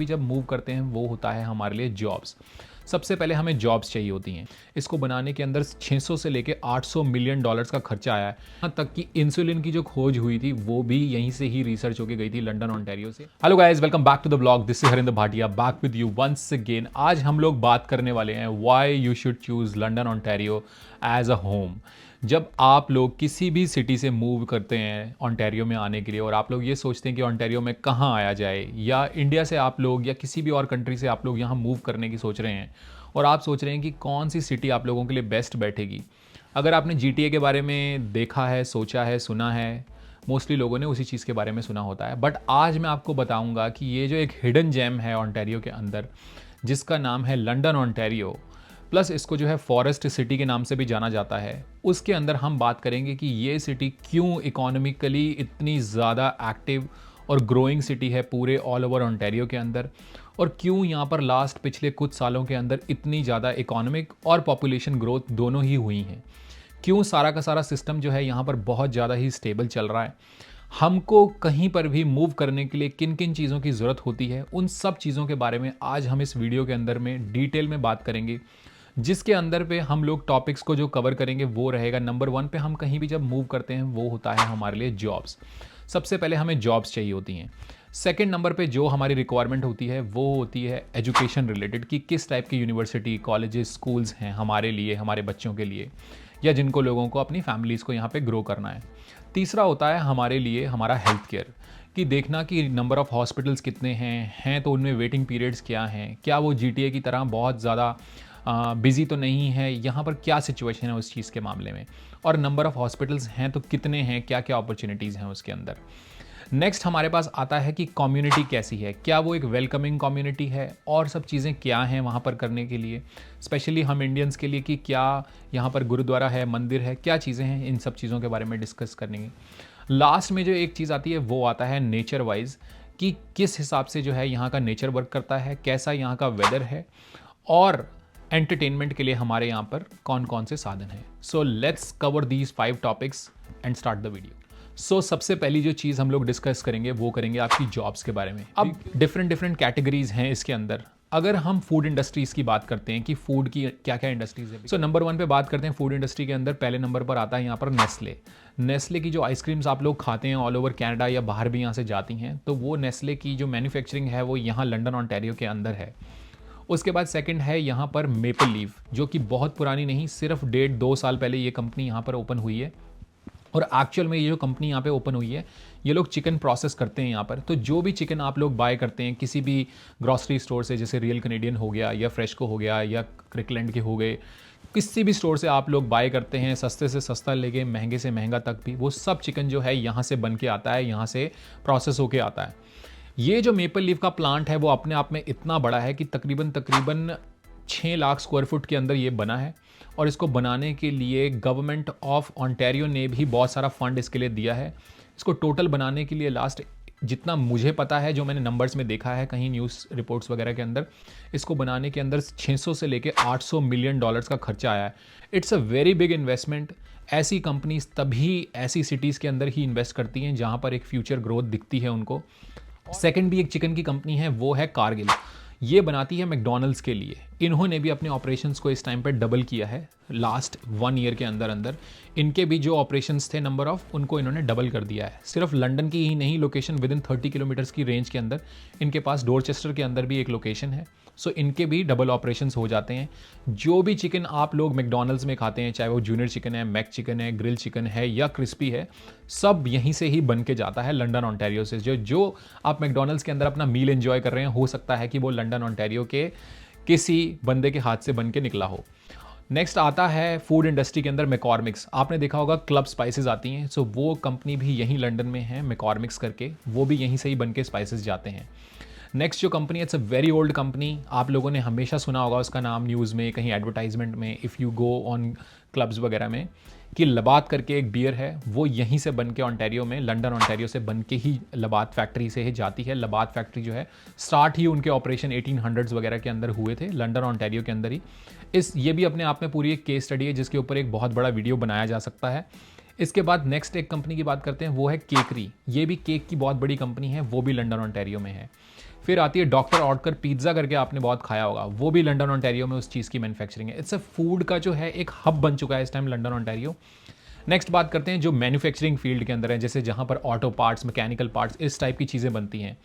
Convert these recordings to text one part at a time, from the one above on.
भी जब मूव करते हैं वो होता है हमारे लिए जॉब्स। सबसे पहले हमें जॉब्स चाहिए होती हैं। इसको बनाने के अंदर 600 से लेके 800 मिलियन डॉलर्स का खर्चा आया है। यहाँ तक कि इंसुलिन की जो खोज हुई थी वो भी यहीं से ही रिसर्च होके गई थी, लंदन ऑन्टेरियो से। Hello guys, welcome back to the blog. This is Harinder Bhatia back with you once again. आज हम लोग बात करने वाले हैं why you should choose London Ontario as a home. जब आप लोग किसी भी सिटी से मूव करते हैं ऑन्टेरियो में आने के लिए और आप लोग ये सोचते हैं कि ऑन्टेरियो में कहाँ आया जाए, या इंडिया से आप लोग या किसी भी और कंट्री से आप लोग यहाँ मूव करने की सोच रहे हैं और आप सोच रहे हैं कि कौन सी सिटी आप लोगों के लिए बेस्ट बैठेगी। अगर आपने GTA के बारे में देखा है, सोचा है, सुना है, मोस्टली लोगों ने उसी चीज़ के बारे में सुना होता है। बट आज मैं आपको बताऊंगा कि ये जो एक हिडन जेम है ऑन्टेरियो के अंदर, जिसका नाम है लंदन ऑन्टेरियो, प्लस इसको जो है फॉरेस्ट सिटी के नाम से भी जाना जाता है, उसके अंदर हम बात करेंगे कि ये सिटी क्यों इकोनॉमिकली इतनी ज़्यादा एक्टिव और ग्रोइंग सिटी है पूरे ऑल ओवर ऑन्टेरियो के अंदर, और क्यों यहाँ पर लास्ट पिछले कुछ सालों के अंदर इतनी ज़्यादा इकोनॉमिक और पॉपुलेशन ग्रोथ दोनों ही हुई हैं। क्यों सारा का सारा सिस्टम जो है यहाँ पर बहुत ज़्यादा ही स्टेबल चल रहा है। हमको कहीं पर भी मूव करने के लिए किन किन चीज़ों की ज़रूरत होती है, उन सब चीज़ों के बारे में आज हम इस वीडियो के अंदर में डिटेल में बात करेंगे। जिसके अंदर पे हम लोग टॉपिक्स को जो कवर करेंगे वो रहेगा, नंबर 1 पे हम कहीं भी जब मूव करते हैं वो होता है हमारे लिए जॉब्स। सबसे पहले हमें जॉब्स चाहिए होती हैं। सेकंड नंबर पे जो हमारी रिक्वायरमेंट होती है वो होती है एजुकेशन रिलेटेड, कि किस टाइप की यूनिवर्सिटी, कॉलेजेस, स्कूल्स हैं हमारे लिए, हमारे बच्चों के लिए, या जिनको लोगों को अपनी फैमिलीज़ को यहाँ पे ग्रो करना है। तीसरा होता है हमारे लिए हमारा हेल्थ केयर, कि देखना कि नंबर ऑफ़ हॉस्पिटल्स कितने हैं तो उनमें वेटिंग पीरियड्स क्या हैं, क्या वो GTA की तरह बहुत ज़्यादा बिज़ी तो नहीं है, यहाँ पर क्या सिचुएशन है उस चीज़ के मामले में, और नंबर ऑफ़ हॉस्पिटल्स हैं तो कितने हैं, क्या क्या अपॉर्चुनिटीज़ हैं उसके अंदर। नेक्स्ट हमारे पास आता है कि कम्युनिटी कैसी है, क्या वो एक वेलकमिंग कम्युनिटी है, और सब चीज़ें क्या हैं वहाँ पर करने के लिए, स्पेशली हम इंडियंस के लिए, कि क्या यहाँ पर गुरुद्वारा है, मंदिर है, क्या चीज़ें हैं, इन सब चीज़ों के बारे में डिस्कस करेंगे। लास्ट में जो एक चीज़ आती है वो आता है नेचर वाइज, कि किस हिसाब से जो है यहाँ का नेचर वर्क करता है, कैसा यहाँ का वेदर है, और एंटरटेनमेंट के लिए हमारे यहाँ पर कौन कौन से साधन हैं। So let's cover these 5 topics and start the video. So सबसे पहली जो चीज़ हम लोग डिस्कस करेंगे वो करेंगे आपकी जॉब्स के बारे में। अब डिफरेंट कैटेगरीज हैं इसके अंदर। अगर हम फूड इंडस्ट्रीज़ की बात करते हैं कि फूड की क्या क्या इंडस्ट्रीज़ है, सो नंबर 1 पे बात करते हैं फूड इंडस्ट्री के अंदर। पहले नंबर पर आता है यहाँ पर नेस्ले। नेस्ले की जो आइसक्रीम्स आप लोग खाते हैं ऑल ओवर कनाडा या बाहर भी यहाँ से जाती हैं, तो वो नेस्ले की जो मैन्युफैक्चरिंग है वो यहाँ लंदन ऑन्टेरियो के अंदर है। उसके बाद सेकंड है यहाँ पर मेपल लीफ, जो कि बहुत पुरानी नहीं, सिर्फ 1.5-2 साल पहले ये कंपनी यहाँ पर ओपन हुई है। और एक्चुअल में ये जो कंपनी यहाँ पे ओपन हुई है, ये लोग चिकन प्रोसेस करते हैं यहाँ पर। तो जो भी चिकन आप लोग बाय करते हैं किसी भी ग्रॉसरी स्टोर से, जैसे रियल कैनेडियन हो गया या फ्रेशको हो गया या क्रिकलैंड के हो गए, किसी भी स्टोर से आप लोग बाय करते हैं, सस्ते से सस्ता लेके महंगे से महंगा तक भी, वो सब चिकन जो है यहाँ से बन के आता है, यहाँ से प्रोसेस होके आता है। ये जो मेपल लीफ का प्लांट है वो अपने आप में इतना बड़ा है कि तकरीबन 6 लाख स्क्वायर फुट के अंदर ये बना है, और इसको बनाने के लिए गवर्नमेंट ऑफ ऑन्टेरियो ने भी बहुत सारा फंड इसके लिए दिया है। इसको टोटल बनाने के लिए लास्ट जितना मुझे पता है, जो मैंने नंबर्स में देखा है कहीं न्यूज़ रिपोर्ट्स वगैरह के अंदर, इसको बनाने के अंदर 600 से लेके 800 मिलियन डॉलर्स का खर्चा आया है। It's a very big investment. ऐसी कंपनीज तभी ऐसी सिटीज़ के अंदर ही इन्वेस्ट करती हैं जहाँ पर एक फ्यूचर ग्रोथ दिखती है उनको। सेकंड भी एक चिकन की कंपनी है, वो है कारगिल। ये बनाती है मैकडॉनल्ड्स के लिए। इन्होंने भी अपने ऑपरेशंस को इस टाइम पर डबल किया है लास्ट 1 ईयर के अंदर अंदर। इनके भी जो ऑपरेशंस थे नंबर ऑफ, उनको इन्होंने डबल कर दिया है। सिर्फ लंदन की ही नहीं, लोकेशन विद इन 30 किलोमीटर्स की रेंज के अंदर इनके पास डोरचेस्टर के अंदर भी एक लोकेशन है। सो इनके भी डबल ऑपरेशंस हो जाते हैं। जो भी चिकन आप लोग मैकडॉनल्ड्स में खाते हैं, चाहे वो जूनियर चिकन है, मैक चिकन है, ग्रिल चिकन है या क्रिस्पी है, सब यहीं से ही बन के जाता है लंदन ऑन्टेरियो से। जो आप मैकडॉनल्ड्स के अंदर अपना मील एंजॉय कर रहे हैं, हो सकता है कि वो लंदन ऑन्टेरियो के किसी बंदे के हाथ से बन के निकला हो। नेक्स्ट आता है फूड इंडस्ट्री के अंदर मैकॉर्मिक्स। आपने देखा होगा क्लब स्पाइसेस आती हैं, सो वो कंपनी भी यहीं लंदन में है, मैकॉर्मिक्स करके, वो भी यहीं से ही बन के स्पाइसेस जाते हैं। नेक्स्ट जो कंपनी है, it's a very old company. आप लोगों ने हमेशा सुना होगा उसका नाम न्यूज़ में, कहीं एडवर्टाइजमेंट में, if you go on clubs वगैरह में, कि लबात करके एक बियर है, वो यहीं से बन के ऑन्टेरियो में, लंदन ऑन्टेरियो से बन के ही लबात फैक्ट्री से ही जाती है। लबात फैक्ट्री जो है स्टार्ट ही उनके ऑपरेशन 1800s वगैरह के अंदर हुए थे, लंदन ऑन्टेरियो के अंदर ही। ये भी अपने आप में पूरी एक केस स्टडी है जिसके ऊपर एक बहुत बड़ा वीडियो बनाया जा सकता है। इसके बाद नेक्स्ट एक कंपनी की बात करते हैं, वो है केकरी। ये भी केक की बहुत बड़ी कंपनी है, वो भी लंदन ऑन्टेरियो में है। फिर आती है डॉक्टर ऑटकर पिज़्ज़ा करके, आपने बहुत खाया होगा, वो भी लंदन ओंटारियो में उस चीज़ की मैन्युफैक्चरिंग है। इट्स अ फूड का जो है एक हब बन चुका है इस टाइम लंदन ओंटारियो। नेक्स्ट बात करते हैं जो मैन्युफैक्चरिंग फील्ड के अंदर है, जैसे जहाँ पर ऑटो पार्ट्स, मैकेनिकल पार्ट्स, इस टाइप की चीज़ें बनती हैं।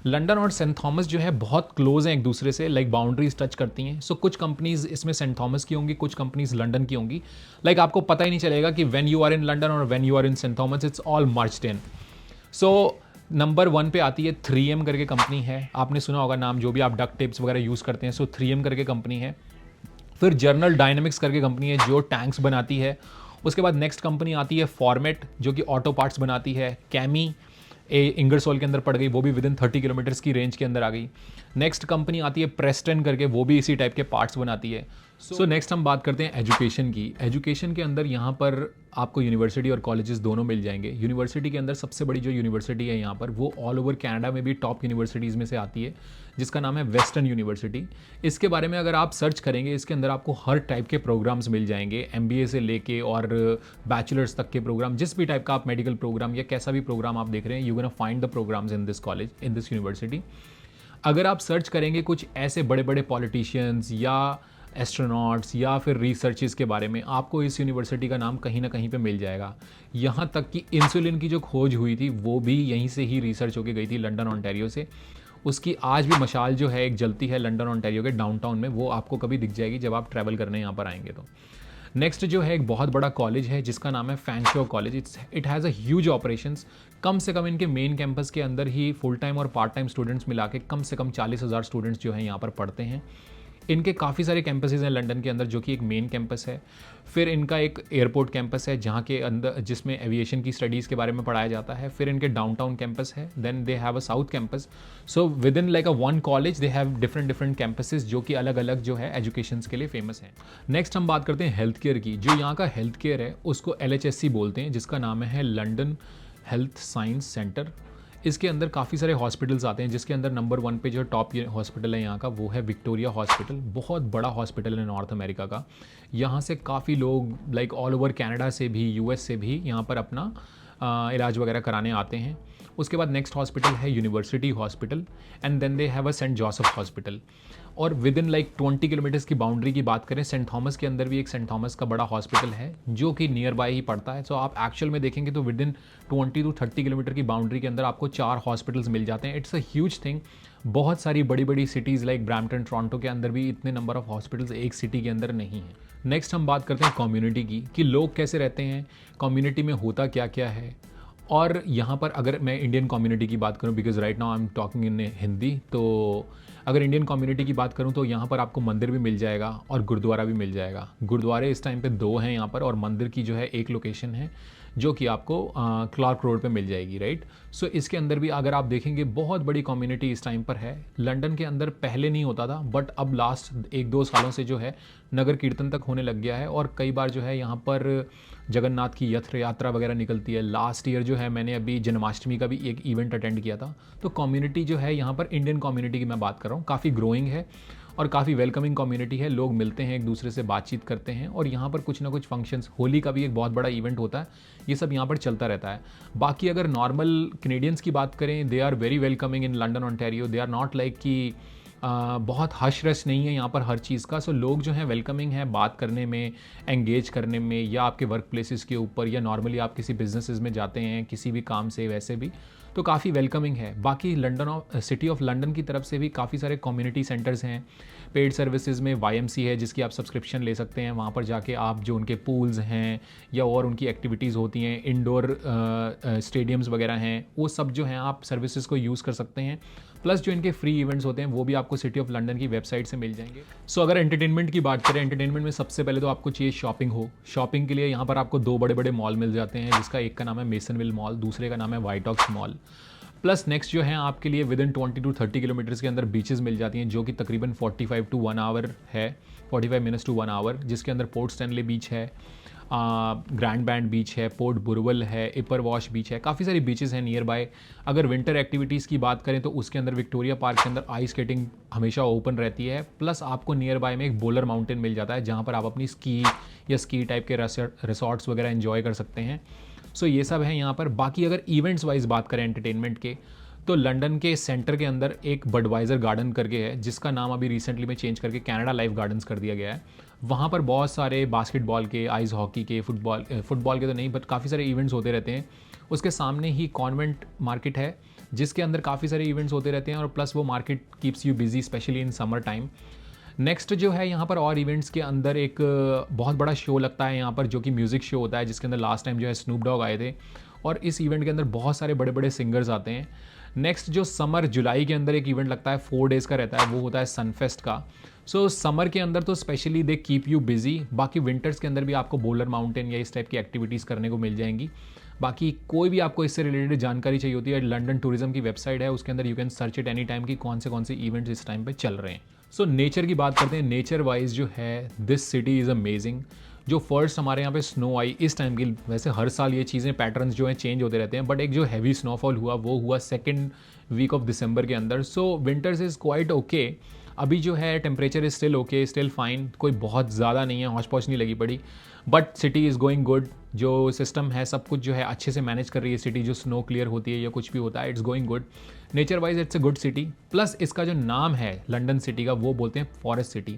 लंदन और सेंट थॉमस जो है बहुत क्लोज हैं एक दूसरे से, लाइक बाउंड्रीज टच करती हैं। सो कुछ कंपनीज इसमें सेंट थॉमस की होंगी, कुछ कंपनीज लंदन की होंगी। लाइक आपको पता ही नहीं चलेगा कि when you are in London और when you are in Saint Thomas, it's all merged in. So number 1 पे आती है 3M करके कंपनी है, आपने सुना होगा नाम, जो भी आप डक टेप्स वगैरह यूज़ करते हैं। सो 3M करके कंपनी है। फिर जनरल डायनेमिक्स करके कंपनी है जो टैंक्स बनाती है। उसके बाद नेक्स्ट कंपनी आती है फॉर्मेट, जो कि ऑटो पार्ट्स बनाती है। कैमी इंगरसोल के अंदर पड़ गई, वो भी विद इन 30 किलोमीटर्स की रेंज के अंदर आ गई। नेक्स्ट कंपनी आती है प्रेस्टन करके, वो भी इसी टाइप के पार्ट्स बनाती है। सो नेक्स्ट हम बात करते हैं एजुकेशन की। एजुकेशन के अंदर यहाँ पर आपको यूनिवर्सिटी और कॉलेजेस दोनों मिल जाएंगे। यूनिवर्सिटी के अंदर सबसे बड़ी जो यूनिवर्सिटी है यहाँ पर, वो ऑल ओवर कनाडा में भी टॉप यूनिवर्सिटीज़ में से आती है, जिसका नाम है वेस्टर्न यूनिवर्सिटी। इसके बारे में अगर आप सर्च करेंगे, इसके अंदर आपको हर टाइप के प्रोग्राम्स मिल जाएंगे, MBA से लेके और बैचलर्स तक के प्रोग्राम, जिस भी टाइप का आप मेडिकल प्रोग्राम या कैसा भी प्रोग्राम आप देख रहे हैं, you gonna find the programmes in this college, in this university. अगर आप सर्च करेंगे कुछ ऐसे बड़े बड़े पॉलिटिशियंस या एस्ट्रोनॉट्स या फिर रिसर्चेस के बारे में, आपको इस यूनिवर्सिटी का नाम कहीं ना कहीं पे मिल जाएगा। यहाँ तक कि इंसुलिन की जो खोज हुई थी वो भी यहीं से ही रिसर्च होके गई थी, लंदन ओंटारियो से। उसकी आज भी मशाल जो है एक जलती है लंदन ओंटारियो के डाउनटाउन में, वो आपको कभी दिख जाएगी जब आप ट्रैवल करने यहाँ पर आएंगे तो। नेक्स्ट जो है एक बहुत बड़ा कॉलेज है जिसका नाम है Fanshawe college. It has a huge operations. कम से कम इनके मेन कैंपस के अंदर ही फुल टाइम और पार्ट टाइम स्टूडेंट्स मिला के कम से कम 40,000 स्टूडेंट्स जो हैं यहाँ पर पढ़ते हैं। इनके काफ़ी सारे कैंपसेस हैं लंदन के अंदर, जो कि एक मेन कैंपस है। फिर इनका एक एयरपोर्ट कैंपस है जहाँ के अंदर, जिसमें एविएशन की स्टडीज़ के बारे में पढ़ाया जाता है। फिर इनके डाउनटाउन कैंपस है। Then they have a south campus. So within like a one college they have different different campuses, जो कि अलग अलग जो है एजुकेशन के लिए फेमस हैं। नेक्स्ट हम बात करते हैं हेल्थ केयर की। जो यहाँ का हेल्थ केयर है उसको LHSC बोलते हैं, जिसका नाम है लंदन हेल्थ साइंस सेंटर। इसके अंदर काफ़ी सारे हॉस्पिटल्स आते हैं, जिसके अंदर नंबर 1 पे जो टॉप हॉस्पिटल है यहाँ का, वो है विक्टोरिया हॉस्पिटल। बहुत बड़ा हॉस्पिटल है नॉर्थ अमेरिका का। यहाँ से काफ़ी लोग लाइक ऑल ओवर कनाडा से भी, US से भी यहाँ पर अपना इलाज वगैरह कराने आते हैं। उसके बाद नेक्स्ट हॉस्पिटल है university hospital, and then they have a Saint Joseph hospital. और विद इन लाइक 20 किलोमीटर्स की बाउंड्री की बात करें, सेंट थॉमस के अंदर भी एक सेंट थॉमस का बड़ा हॉस्पिटल है जो कि नियर बाय ही पड़ता है। सो आप एक्चुअल में देखेंगे तो विद इन 20 to 30 किलोमीटर की बाउंड्री के अंदर आपको 4 हॉस्पिटल्स मिल जाते हैं। It's a huge thing. बहुत सारी बड़ी बड़ी सिटीज़ लाइक ब्रैम्पटन, टोरंटो के अंदर भी इतने नंबर ऑफ हॉस्पिटल्स एक सिटी के अंदर नहीं है। नेक्स्ट हम बात करते हैं कम्युनिटी की, कि लोग कैसे रहते हैं, कम्युनिटी में होता क्या क्या है। और यहाँ पर अगर मैं इंडियन कम्युनिटी की बात करूँ, because right now I am talking in Hindi, तो अगर इंडियन कम्युनिटी की बात करूँ तो यहाँ पर आपको मंदिर भी मिल जाएगा और गुरुद्वारा भी मिल जाएगा। गुरुद्वारे इस टाइम पे 2 हैं यहाँ पर, और मंदिर की जो है एक लोकेशन है जो कि आपको क्लार्क रोड पे मिल जाएगी, राइट। सो इसके अंदर भी अगर आप देखेंगे बहुत बड़ी कम्युनिटी इस टाइम पर है। लंदन के अंदर पहले नहीं होता था, बट अब लास्ट 1-2 सालों से जो है नगर कीर्तन तक होने लग गया है, और कई बार जो है यहाँ पर जगन्नाथ की यथ यात्रा वगैरह निकलती है। लास्ट ईयर जो है मैंने अभी जन्माष्टमी का भी एक इवेंट अटेंड किया था। तो कम्युनिटी जो है यहाँ पर, इंडियन कम्युनिटी की मैं बात कर रहा हूँ, काफ़ी ग्रोइंग है और काफ़ी वेलकमिंग कम्युनिटी है। लोग मिलते हैं, एक दूसरे से बातचीत करते हैं, और यहाँ पर कुछ ना कुछ फंक्शंस, होली का भी एक बहुत बड़ा इवेंट होता है, ये सब यहाँ पर चलता रहता है। बाकी अगर नॉर्मल कैनेडियंस की बात करें, they are very welcoming in London Ontario. They are not like कि बहुत हश रश नहीं है यहाँ पर हर चीज़ का। सो लोग जो हैं वेलकमिंग हैं बात करने में, एंगेज करने में, या आपके वर्क प्लेसेस के ऊपर, या नॉर्मली आप किसी बिजनेसेस में जाते हैं किसी भी काम से, वैसे भी तो काफ़ी वेलकमिंग है। बाकी सिटी ऑफ लंदन की तरफ से भी काफ़ी सारे कम्युनिटी सेंटर्स हैं। पेड सर्विसेज में YMC है, जिसकी आप सब्सक्रिप्शन ले सकते हैं। वहाँ पर जाके आप जो उनके पूल्स हैं या और उनकी एक्टिविटीज़ होती हैं, इंडोर स्टेडियम्स वगैरह हैं, वो सब जो हैं आप सर्विसेज को यूज़ कर सकते हैं। प्लस जो इनके फ्री इवेंट्स होते हैं वो भी आपको सिटी ऑफ लंदन की वेबसाइट से मिल जाएंगे। सो अगर एंटरटेनमेंट की बात करें, एंटरटेनमेंट में सबसे पहले तो आपको चाहिए शॉपिंग हो। शॉपिंग के लिए यहाँ पर आपको 2 बड़े बड़े मॉल मिल जाते हैं, जिसका एक का नाम है मेसनविल मॉल, दूसरे का नाम है White Oaks Mall. Plus next जो है आपके लिए विद इन 20 to 30 किलोमीटर्स के अंदर बीचेस मिल जाती हैं, जो कि तकरीबन 45 to 1 आवर है, 45 मिनट्स टू 1 आवर, जिसके अंदर पोर्ट स्टैनले बीच है, ग्रैंड बैंड बीच है, पोर्ट बुरवल है, इपर वॉश बीच है, काफ़ी सारी बीचेस हैं नियर बाय। अगर विंटर एक्टिविटीज़ की बात करें तो उसके अंदर विक्टोरिया पार्क के अंदर आइस स्केटिंग हमेशा ओपन रहती है। प्लस आपको नियर बाय में एक बोलर माउंटेन मिल जाता है, जहाँ पर आप अपनी स्की या स्की टाइप के रिसॉर्ट्स वगैरह एंजॉय कर सकते हैं। सो ये सब है यहाँ पर। बाकी अगर इवेंट्स वाइज बात करें एंटरटेनमेंट के, तो लंदन के सेंटर के अंदर एक बडवाइजर गार्डन करके है, जिसका नाम अभी रिसेंटली में चेंज करके कनाडा लाइफ गार्डन्स कर दिया गया है। वहाँ पर बहुत सारे बास्केटबॉल के, आइस हॉकी के, फुटबॉल के तो नहीं बट काफ़ी सारे इवेंट्स होते रहते हैं। उसके सामने ही कॉन्वेंट मार्केट है, जिसके अंदर काफ़ी सारे इवेंट्स होते रहते हैं, और प्लस वो market keeps you busy specially in summer time. Next जो है यहाँ पर और इवेंट्स के अंदर एक बहुत बड़ा शो लगता है यहाँ पर, जो कि म्यूज़िक शो होता है, जिसके अंदर लास्ट टाइम जो है स्नूप डॉग आए थे, और इस इवेंट के अंदर बहुत सारे बड़े बड़े सिंगर्स आते हैं। नेक्स्ट जो समर जुलाई के अंदर एक इवेंट लगता है, 4 डेज़ का रहता है, वो होता है सनफेस्ट का। सो समर के अंदर तो specially they keep you busy. बाकी विंटर्स के अंदर भी आपको बोलर माउंटेन या इस टाइप की एक्टिविटीज़ करने को मिल जाएंगी। बाकी कोई भी आपको इससे रिलेटेड जानकारी चाहिए होती है, लंदन टूरिज्म की वेबसाइट है, उसके अंदर you can search it any time कि कौन से इवेंट्स इस टाइम पे चल रहे हैं। सो नेचर की बात करते हैं। नेचर वाइज जो है दिस सिटी इज़ अमेजिंग। जो फर्स्ट हमारे यहाँ पे स्नो आई इस टाइम की, वैसे हर साल ये चीज़ें पैटर्न्स जो हैं चेंज होते रहते हैं, बट एक जो हैवी स्नोफॉल हुआ वो हुआ 2nd वीक ऑफ दिसंबर के अंदर। सो विंटर्स इज़ क्वाइट ओके। अभी जो है temperature is still okay, still fine, कोई बहुत ज़्यादा नहीं है, हौच पौच नहीं लगी पड़ी, but city is going good. जो सिस्टम है सब कुछ जो है अच्छे से मैनेज कर रही है सिटी, जो स्नो क्लियर होती है या कुछ भी होता है, it's going good. Nature wise it's a good city. Plus इसका जो नाम है लंदन सिटी का, वो बोलते हैं forest city.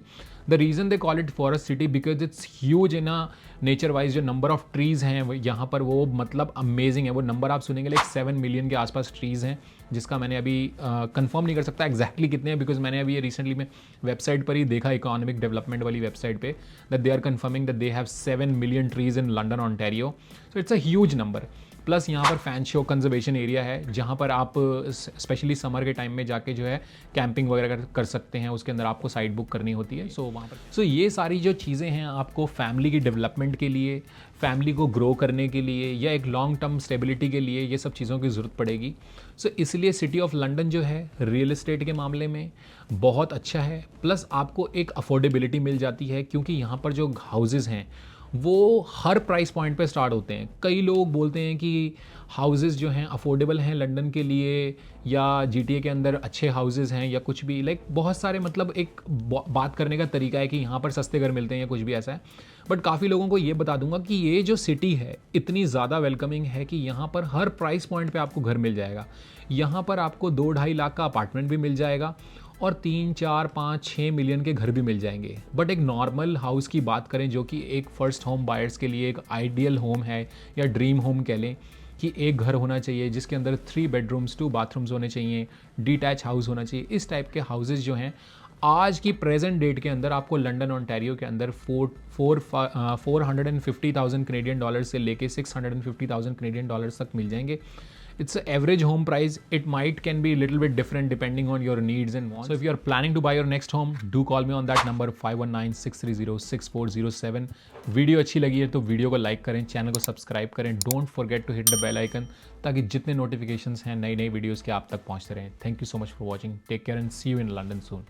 The reason they call it forest city because it's huge in a nature wise. जो नंबर ऑफ ट्रीज़ हैं यहाँ पर वो मतलब अमेजिंग है। वो नंबर आप सुनेंगे लाइक 7 मिलियन के आसपास ट्रीज़ हैं, जिसका मैंने अभी कंफर्म नहीं कर सकता एग्जैक्टली कितने हैं, बिकॉज मैंने अभी ये रिसेंटली में वेबसाइट पर ही देखा, इकोनॉमिक डेवलपमेंट वाली वेबसाइट पे, that they are confirming that they have 7 million trees in London Ontario. So it's a huge number. Plus यहाँ पर फैन शो कंजर्वेशन एरिया है, जहाँ पर आप स्पेशली समर के टाइम में जाके जो है कैंपिंग वगैरह कर सकते हैं। उसके अंदर आपको साइट बुक करनी होती है। सो वहाँ पर ये सारी जो चीज़ें हैं आपको फैमिली की डेवलपमेंट के लिए, फैमिली को ग्रो करने के लिए, या एक लॉन्ग टर्म स्टेबिलिटी के लिए ये सब चीज़ों की ज़रूरत पड़ेगी। सो इसलिए सिटी ऑफ लंदन जो है रियल एस्टेट के मामले में बहुत अच्छा है। प्लस आपको एक अफोर्डेबिलिटी मिल जाती है, क्योंकि यहाँ पर जो हाउसेज़ हैं वो हर प्राइस पॉइंट पे स्टार्ट होते हैं। कई लोग बोलते हैं कि हाउसेज़ जो हैं अफोर्डेबल हैं लंदन के लिए, या GTA के अंदर अच्छे हाउसेज़ हैं, या कुछ भी, लाइक बहुत सारे, मतलब एक बात करने का तरीका है कि यहाँ पर सस्ते घर मिलते हैं या कुछ भी ऐसा है। बट काफ़ी लोगों को ये बता दूंगा कि ये जो सिटी है इतनी ज़्यादा वेलकमिंग है कि यहाँ पर हर प्राइस पॉइंट पे आपको घर मिल जाएगा। यहाँ पर आपको 2-2.5 लाख का अपार्टमेंट भी मिल जाएगा, और 3, 4, 5, 6 मिलियन के घर भी मिल जाएंगे। बट एक नॉर्मल हाउस की बात करें, जो कि एक फर्स्ट होम बायर्स के लिए एक आइडियल होम है, या ड्रीम होम कह लें, कि एक घर होना चाहिए जिसके अंदर 3 बेडरूम्स 2 बाथरूम्स होने चाहिए, डिटैच हाउस होना चाहिए, इस टाइप के हाउसेज जो हैं आज की प्रेजेंट डेट के अंदर आपको लंदन ऑन्टेरियो के अंदर 450,000 कनेडियन डॉलर्स से लेके 650,000 कनेडियन डॉलर्स तक मिल जाएंगे। It's an average home price. It can be a little bit different depending on your needs and wants. So if you are planning to buy your next home, do call me on that number 519-630-6407. Video अच्छी लगी है तो video को like करें, channel को subscribe करें, don't forget to hit the bell icon, ताकि जितने नोटिफिकेशंस हैं नई वीडियोस के आप तक पहुंचते रहें। Thank you so much for watching, take care and see you in London soon.